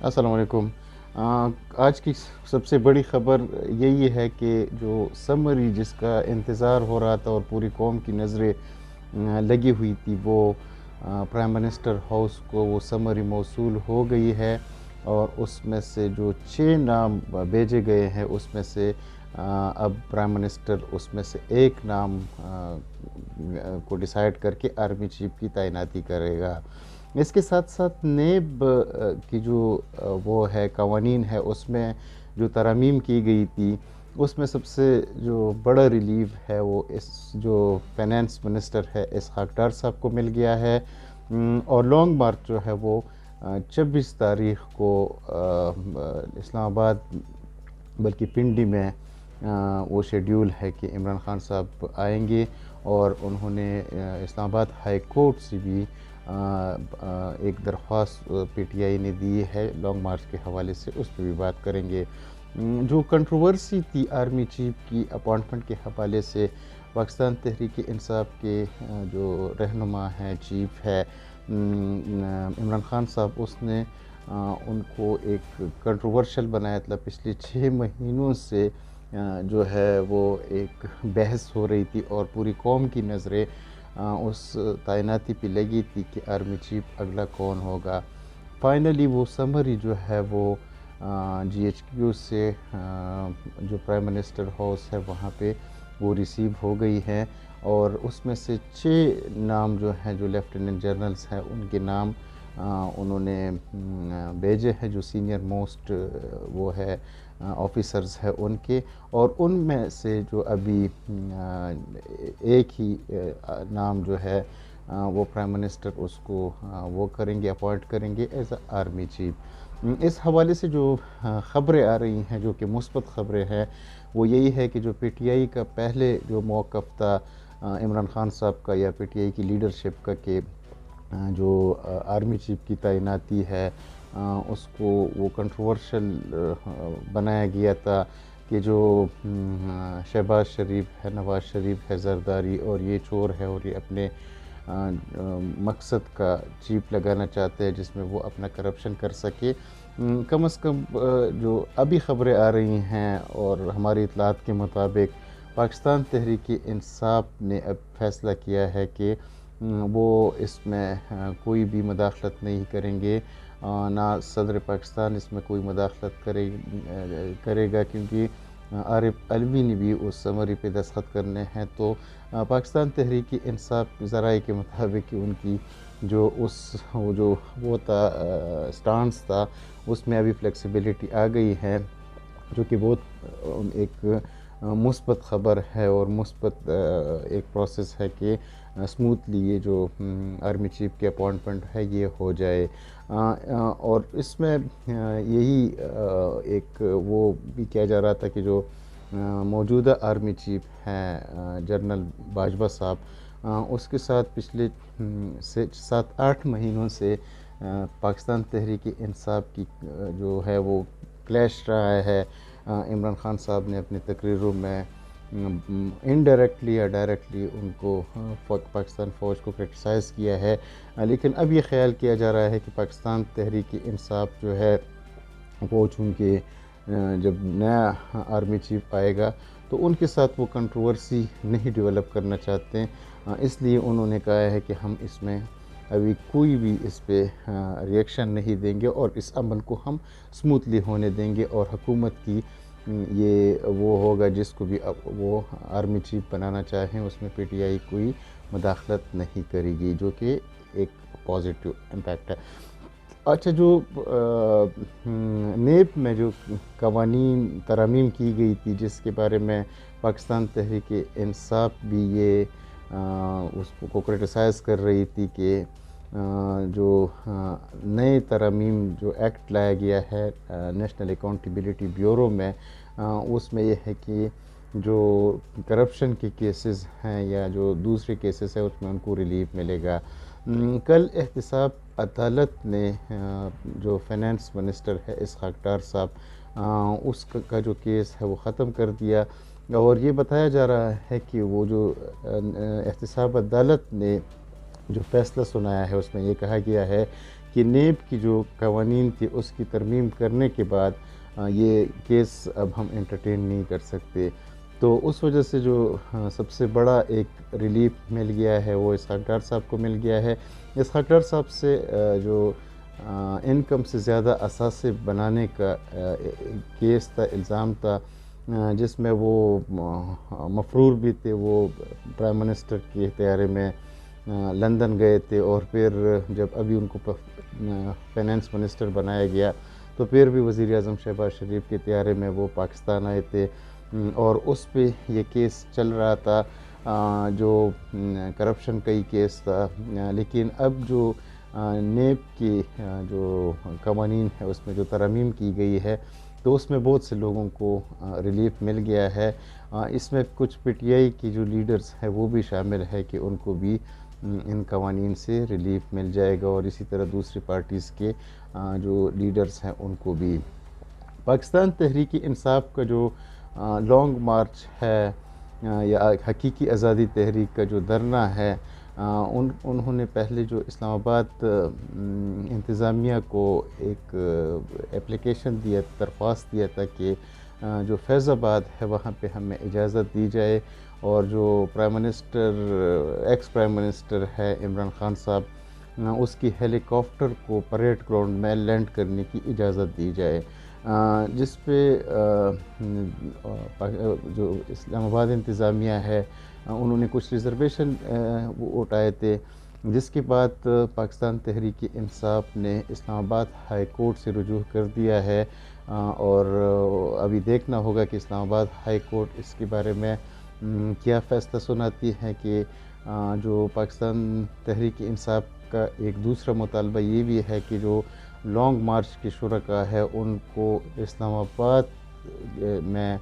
السلام علیکم۔ آج کی سب سے بڑی خبر یہی ہے کہ جو سمری جس کا انتظار ہو رہا تھا اور پوری قوم کی نظریں لگی ہوئی تھی، وہ پرائم منسٹر ہاؤس کو وہ سمری موصول ہو گئی ہے، اور اس میں سے جو 6 نام بھیجے گئے ہیں اس میں سے اب پرائم منسٹر اس میں سے ایک نام کو ڈیسائیڈ کر کے آرمی چیف کی تعیناتی کرے گا۔ اس کے ساتھ ساتھ نیب کی جو وہ ہے قوانین ہے، اس میں جو ترامیم کی گئی تھی، اس میں سب سے جو بڑا ریلیف ہے وہ اس جو فائنانس منسٹر ہے اسحاق ڈار صاحب کو مل گیا ہے، اور لانگ مارچ جو ہے وہ 26 تاریخ کو اسلام آباد بلکہ پنڈی میں وہ شیڈیول ہے کہ عمران خان صاحب آئیں گے، اور انہوں نے اسلام آباد ہائی کورٹ سے بھی ایک درخواست پی ٹی آئی نے دی ہے لانگ مارچ کے حوالے سے، اس پہ بھی بات کریں گے۔ جو کنٹروورسی تھی آرمی چیف کی اپوائنٹمنٹ کے حوالے سے، پاکستان تحریک انصاف کے جو رہنما ہیں، چیف ہے عمران خان صاحب، اس نے ان کو ایک کنٹروورشل بنایا تھا۔ پچھلے 6 مہینوں سے جو ہے وہ ایک بحث ہو رہی تھی اور پوری قوم کی نظریں اس تعیناتی پہ لگی تھی کہ آرمی چیف اگلا کون ہوگا۔ فائنلی وہ سمری جو ہے وہ جی ایچ کیو سے جو پرائم منسٹر ہاؤس ہے وہاں پہ وہ ریسیو ہو گئی ہے، اور اس میں سے 6 نام جو ہیں جو لیفٹیننٹ جنرلز ہیں ان کے نام انہوں نے بھیجے ہیں، جو سینئر موسٹ وہ ہے آفیسرز ہے ان کے، اور ان میں سے جو ابھی ایک ہی نام جو ہے وہ پرائم منسٹر اس کو وہ کریں گے، اپوائنٹ کریں گے ایز اے آرمی چیف۔ اس حوالے سے جو خبریں آ رہی ہیں جو کہ مثبت خبریں ہیں، وہ یہی ہے کہ جو پی ٹی آئی کا پہلے جو موقف تھا عمران خان صاحب کا یا پی ٹی آئی کی لیڈرشپ کا کہ جو آرمی چیف کی تعیناتی ہے اس کو وہ کنٹروورشل بنایا گیا تھا کہ جو شہباز شریف ہے، نواز شریف ہے زرداری، اور یہ چور ہے اور یہ اپنے مقصد کا چیف لگانا چاہتے ہیں جس میں وہ اپنا کرپشن کر سکے۔ کم از کم جو ابھی خبریں آ رہی ہیں اور ہماری اطلاعات کے مطابق پاکستان تحریک انصاف نے اب فیصلہ کیا ہے کہ وہ اس میں کوئی بھی مداخلت نہیں کریں گے، نہ صدر پاکستان اس میں کوئی مداخلت کرے گا، کیونکہ عارف علوی نے بھی اس سمری پہ دستخط کرنے ہیں۔ تو پاکستان تحریک انصاف ذرائع کے مطابق ان کی جو وہ تھا سٹانس تھا، اس میں ابھی فلیکسیبلٹی آ گئی ہے، جو کہ بہت ایک مثبت خبر ہے اور مثبت ایک پروسیس ہے کہ اسموتھلی یہ جو آرمی چیف کے اپوائنٹمنٹ ہے یہ ہو جائے، اور اس میں یہی ایک وہ بھی کیا جا رہا تھا کہ جو موجودہ آرمی چیف ہیں جنرل باجوہ صاحب، اس کے ساتھ پچھلے 7-8 مہینوں سے پاکستان تحریک انصاف کی جو ہے وہ کلیش رہا ہے۔ عمران خان صاحب نے اپنی تقریروں میں انڈائریکٹلی یا ڈائریکٹلی ان کو پاکستان فوج کو کرٹیسائز کیا ہے، لیکن اب یہ خیال کیا جا رہا ہے کہ پاکستان تحریک انصاف جو ہے وہ چونکہ جب نیا آرمی چیف آئے گا تو ان کے ساتھ وہ کنٹروورسی نہیں ڈیولپ کرنا چاہتے ہیں، اس لیے انہوں نے کہا ہے کہ ہم اس میں ابھی کوئی بھی اس پہ ریئیکشن نہیں دیں گے اور اس عمل کو ہم اسموتھلی ہونے دیں گے، اور حکومت کی یہ وہ ہوگا جس کو بھی وہ آرمی چیف بنانا چاہیں اس میں پی ٹی آئی کوئی مداخلت نہیں کرے گی، جو کہ ایک پازیٹیو امپیکٹ ہے۔ اچھا، جو نیب میں جو قوانین ترامیم کی گئی تھی جس کے بارے میں پاکستان تحریک انصاف بھی یہ اس کو کرٹیسائز کر رہی تھی کہ جو نئے ترامیم جو ایکٹ لایا گیا ہے نیشنل اکاؤنٹیبلٹی بیورو میں، اس میں یہ ہے کہ جو کرپشن کے کیسز ہیں یا جو دوسرے کیسز ہیں اس میں ان کو ریلیف ملے گا۔ کل احتساب عدالت نے جو فائنانس منسٹر ہے اسحاق ڈار صاحب، اس کا جو کیس ہے وہ ختم کر دیا، اور یہ بتایا جا رہا ہے کہ وہ جو احتساب عدالت نے جو فیصلہ سنایا ہے اس میں یہ کہا گیا ہے کہ نیب کی جو قوانین تھی اس کی ترمیم کرنے کے بعد یہ کیس اب ہم انٹرٹین نہیں کر سکتے. تو اس وجہ سے جو سب سے بڑا ایک ریلیف مل گیا ہے وہ اسحاق ڈار صاحب کو مل گیا ہے. اسحاق ڈار صاحب سے جو انکم سے زیادہ اثاثے بنانے کا کیس تھا، الزام تھا، جس میں وہ مفرور بھی تھے. وہ پرائم منسٹر کے طیارے میں لندن گئے تھے، اور پھر جب ابھی ان کو فائنانس منسٹر بنایا گیا تو پھر بھی وزیر اعظم شہباز شریف کے طیارے میں وہ پاکستان آئے تھے، اور اس پہ یہ کیس چل رہا تھا جو کرپشن کا ہی کیس تھا. لیکن اب جو نیب کی جو قوانین ہے اس میں جو ترمیم کی گئی ہے تو اس میں بہت سے لوگوں کو ریلیف مل گیا ہے. اس میں کچھ پی ٹی آئی کی جو لیڈرز ہیں وہ بھی شامل ہے کہ ان کو بھی ان قوانین سے ریلیف مل جائے گا، اور اسی طرح دوسری پارٹیز کے جو لیڈرز ہیں ان کو بھی. پاکستان تحریک انصاف کا جو لانگ مارچ ہے یا حقیقی آزادی تحریک کا جو دھرنا ہے، انہوں نے پہلے جو اسلام آباد انتظامیہ کو ایک اپلیکیشن دیا، درخواست دیا تھا کہ جو فیض آباد ہے وہاں پہ ہمیں اجازت دی جائے، اور جو ایکس پرائم منسٹر ہے عمران خان صاحب، اس کی ہیلی کاپٹر کو پریڈ گراؤنڈ میں لینڈ کرنے کی اجازت دی جائے، جس پہ جو اسلام آباد انتظامیہ ہے انہوں نے کچھ ریزرویشن وہ اٹھائے تھے، جس کے بعد پاکستان تحریک انصاف نے اسلام آباد ہائی کورٹ سے رجوع کر دیا ہے. اور ابھی دیکھنا ہوگا کہ اسلام آباد ہائی کورٹ اس کے بارے میں کیا فیصلہ سناتی ہے. کہ جو پاکستان تحریک انصاف کا ایک دوسرا مطالبہ یہ بھی ہے کہ جو لانگ مارچ کے شرکاء ہے ان کو اسلام آباد میں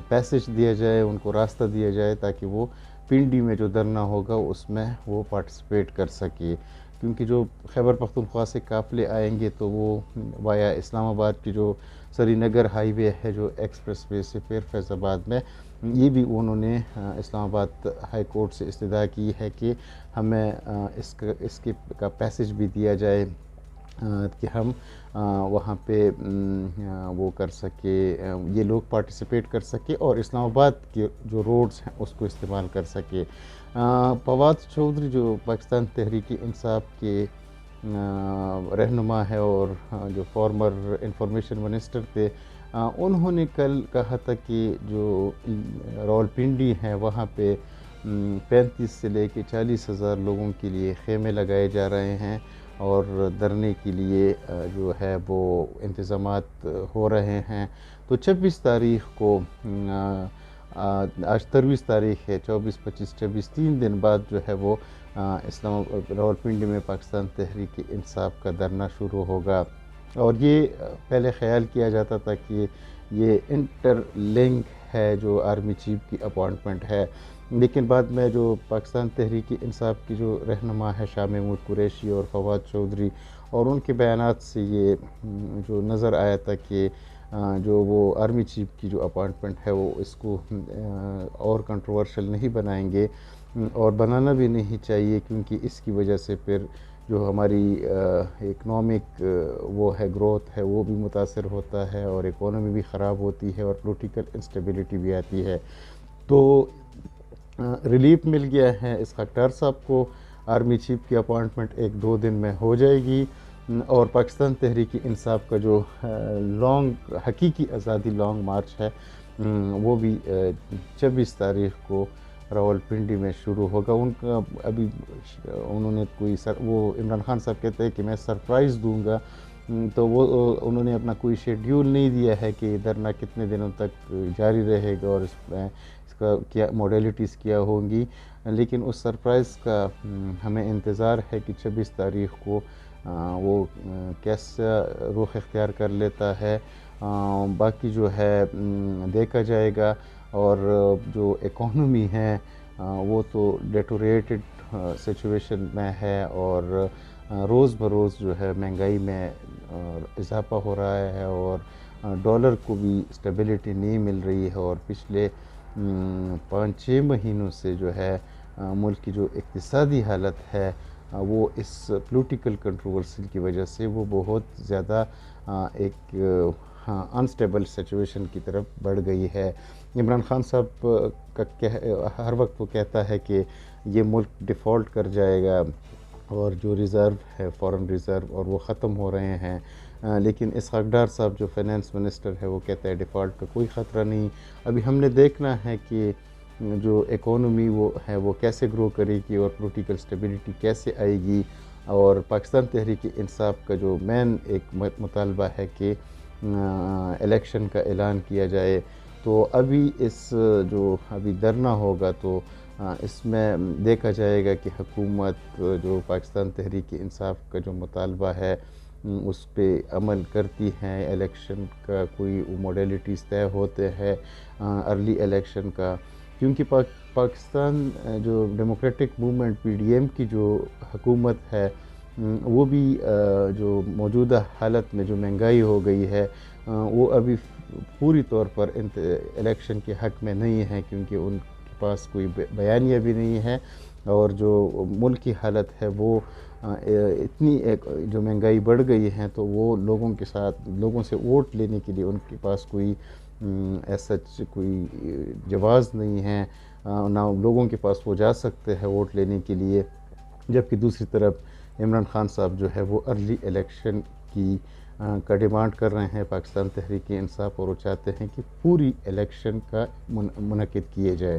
پیسج دیا جائے، ان کو راستہ دیا جائے تاکہ وہ پنڈی میں جو دھرنا ہوگا اس میں وہ پارٹیسپیٹ کر سکے، کیونکہ جو خیبر پختونخوا سے قافلے آئیں گے تو وہ وایا اسلام آباد کی جو سری نگر ہائی وے ہے جو ایکسپریس وے سے پھر فیض آباد میں، یہ بھی انہوں نے اسلام آباد ہائی کورٹ سے استدعا کی ہے کہ ہمیں اس کا پیسج بھی دیا جائے کہ ہم وہاں پہ وہ کر سکے، یہ لوگ پارٹیسپیٹ کر سکے اور اسلام آباد کے جو روڈز ہیں اس کو استعمال کر سکے. فواد چودھری جو پاکستان تحریک انصاف کے رہنما ہے اور جو فارمر انفارمیشن منسٹر تھے، انہوں نے کل کہا تھا کہ جو راولپنڈی ہیں وہاں پہ 35 سے لے کے 40,000 لوگوں کے لیے خیمے لگائے جا رہے ہیں، اور دھرنے کے لیے جو ہے وہ انتظامات ہو رہے ہیں. تو 26 تاریخ کو، آج 23 تاریخ ہے، 24 25 26 3 دن بعد جو ہے وہ راولپنڈی میں پاکستان تحریک انصاف کا دھرنا شروع ہوگا. اور یہ پہلے خیال کیا جاتا تھا کہ یہ انٹر لنک ہے جو آرمی چیف کی اپوائنٹمنٹ ہے، لیکن بعد میں جو پاکستان تحریک انصاف کی جو رہنما ہے شاہ محمود قریشی اور فواد چودھری، اور ان کے بیانات سے یہ جو نظر آیا تھا کہ جو وہ آرمی چیف کی جو اپوائنٹمنٹ ہے وہ اس کو اور کنٹروورشل نہیں بنائیں گے، اور بنانا بھی نہیں چاہیے، کیونکہ اس کی وجہ سے پھر جو ہماری اکنامک وہ ہے گروتھ ہے وہ بھی متاثر ہوتا ہے، اور اکانومی بھی خراب ہوتی ہے، اور پولیٹیکل انسٹیبلٹی بھی آتی ہے. تو ریلیف مل گیا ہے اسحاق ڈار صاحب کو، آرمی چیف کی اپوائنٹمنٹ 1-2 دن میں ہو جائے گی، اور پاکستان تحریک انصاف کا جو حقیقی آزادی لانگ مارچ ہے وہ بھی 26 تاریخ کو راولپنڈی میں شروع ہوگا. ان کا ابھی انہوں نے وہ عمران خان صاحب کہتے ہیں کہ میں سرپرائز دوں گا، تو وہ انہوں نے اپنا کوئی شیڈیول نہیں دیا ہے کہ دھرنا کتنے دنوں تک جاری رہے گا اور اس کا کیا موڈیلٹیز کیا ہوں گی، لیکن اس سرپرائز کا ہمیں انتظار ہے کہ 26 تاریخ کو وہ کیسا رخ اختیار کر لیتا ہے. باقی جو ہے دیکھا جائے گا، اور جو اکانومی ہے وہ تو ڈیٹوریٹڈ سچویشن میں ہے، اور روز بروز جو ہے مہنگائی میں اضافہ ہو رہا ہے، اور ڈالر کو بھی اسٹیبلٹی نہیں مل رہی ہے، اور پچھلے 5-6 مہینوں سے جو ہے ملک کی جو اقتصادی حالت ہے وہ اس پولیٹیکل کنٹروورسی کی وجہ سے وہ بہت زیادہ ایک انسٹیبل سچویشن کی طرف بڑھ گئی ہے۔ عمران خان صاحب کا ہر وقت وہ کہتا ہے کہ یہ ملک ڈیفالٹ کر جائے گا اور جو ریزرو ہے فارن ریزرو اور وہ ختم ہو رہے ہیں، لیکن اسحاق ڈار صاحب جو فائنانس منسٹر ہے وہ کہتا ہے ڈیفالٹ کا کوئی خطرہ نہیں۔ ابھی ہم نے دیکھنا ہے کہ جو اکانومی وہ ہے وہ کیسے گرو کرے گی اور پولیٹیکل سٹیبلٹی کیسے آئے گی، اور پاکستان تحریک انصاف کا جو مین ایک مطالبہ ہے کہ الیکشن کا اعلان کیا جائے۔ تو ابھی جو ابھی دھرنا ہوگا تو اس میں دیکھا جائے گا کہ حکومت جو پاکستان تحریک انصاف کا جو مطالبہ ہے اس پہ عمل کرتی ہیں، الیکشن کا کوئی موڈیلٹیز طے ہوتے ہیں ارلی الیکشن کا، کیونکہ پاکستان جو democratic movement P D M کی جو حکومت ہے وہ بھی جو موجودہ حالت میں جو مہنگائی ہو گئی ہے وہ ابھی پوری طور پر الیکشن کے حق میں نہیں ہے، کیونکہ ان کے پاس کوئی بیانیہ بھی نہیں ہے، اور جو ملک کی حالت ہے وہ اتنی جو مہنگائی بڑھ گئی ہے تو وہ لوگوں سے ووٹ لینے کے لیے ان کے پاس کوئی ایسا کوئی جواز نہیں ہے، نہ لوگوں کے پاس وہ جا سکتے ہیں ووٹ لینے کے لیے، جبکہ دوسری طرف عمران خان صاحب جو ہے وہ ارلی الیکشن کا ڈیمانڈ کر رہے ہیں پاکستان تحریک انصاف، اور وہ چاہتے ہیں کہ پوری الیکشن کا منعقد کیے جائے۔